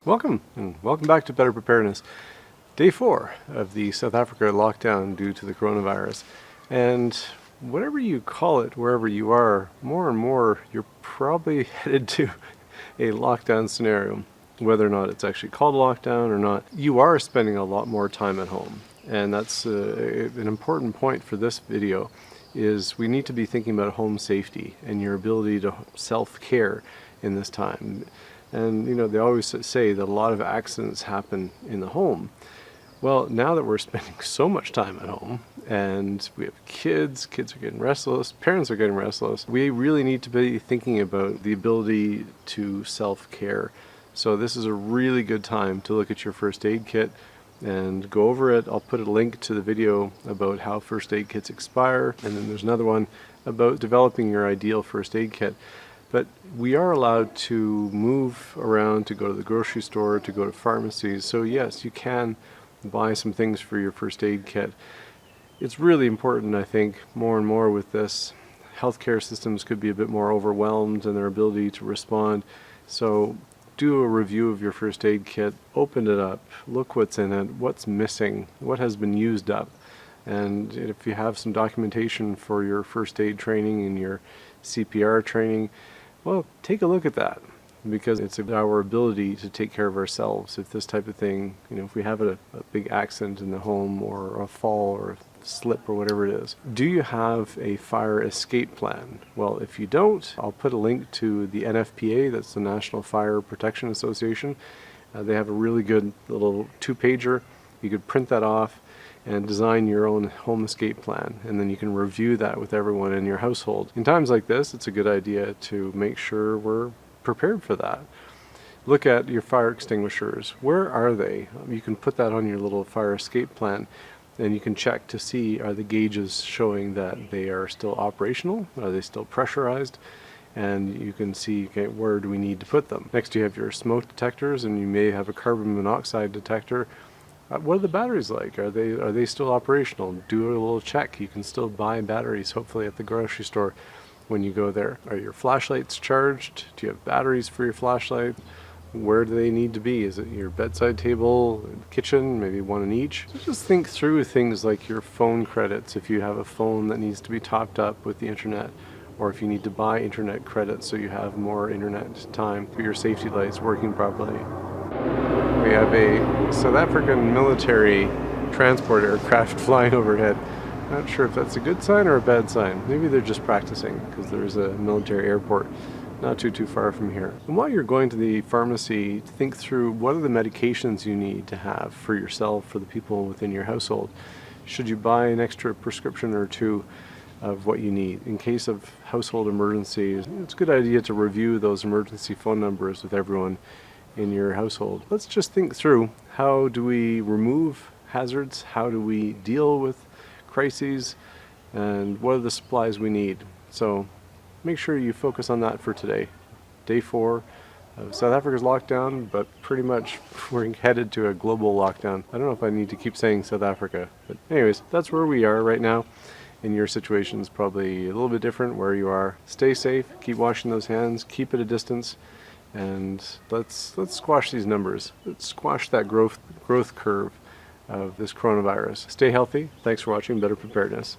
Welcome, and welcome back to Better Preparedness. Day 4 of the South Africa lockdown due to the coronavirus. And whatever you call it, wherever you are, more and more you're probably headed to a lockdown scenario. Whether or not it's actually called lockdown or not, you are spending a lot more time at home. And that's an important point for this video, is we need to be thinking about home safety and your ability to self-care in this time. And you know, they always say that a lot of accidents happen in the home. Well, now that we're spending so much time at home and we have kids are getting restless, parents are getting restless, we really need to be thinking about the ability to self-care. So this is a really good time to look at your first aid kit and go over it. I'll put a link to the video about how first aid kits expire, and then there's another one about developing your ideal first aid kit. But we are allowed to move around, to go to the grocery store, to go to pharmacies. So yes, you can buy some things for your first aid kit. It's really important, I think, more and more with this. Healthcare systems could be a bit more overwhelmed in their ability to respond. So do a review of your first aid kit, open it up, look what's in it, what's missing, what has been used up. And if you have some documentation for your first aid training and your CPR training, well, take a look at that, because it's our ability to take care of ourselves. If this type of thing, if we have a big accident in the home or a fall or a slip or whatever it is, do you have a fire escape plan? Well, if you don't, I'll put a link to the NFPA, that's the National Fire Protection Association. They have a really good little 2-pager. You could print that off and design your own home escape plan, and then you can review that with everyone in your household. In times like this, it's a good idea to make sure we're prepared for that. Look at your fire extinguishers. Where are they? You can put that on your little fire escape plan, and you can check to see, are the gauges showing that they are still operational? Are they still pressurized? And you can see, okay, where do we need to put them? Next, you have your smoke detectors, and you may have a carbon monoxide detector. What are the batteries like? Are they still operational? Do a little check. You can still buy batteries, hopefully, at the grocery store when you go there. Are your flashlights charged? Do you have batteries for your flashlight? Where do they need to be? Is it your bedside table, kitchen, maybe one in each? So just think through things like your phone credits, if you have a phone that needs to be topped up with the internet, or if you need to buy internet credits so you have more internet time for your safety lights working properly. We have a South African military transport aircraft flying overhead. Not sure if that's a good sign or a bad sign. Maybe they're just practicing, because there's a military airport not too far from here. And while you're going to the pharmacy, think through what are the medications you need to have for yourself, for the people within your household. Should you buy an extra prescription or two of what you need? In case of household emergencies, it's a good idea to review those emergency phone numbers with everyone in your household. Let's just think through, how do we remove hazards? How do we deal with crises? And what are the supplies we need? So make sure you focus on that for today. Day 4 of South Africa's lockdown, but pretty much we're headed to a global lockdown. I don't know if I need to keep saying South Africa, but anyways, that's where we are right now. And your situation is probably a little bit different where you are. Stay safe, keep washing those hands, keep at a distance, and let's squash these numbers. Let's squash that growth curve of this coronavirus. Stay healthy. Thanks for watching Better Preparedness.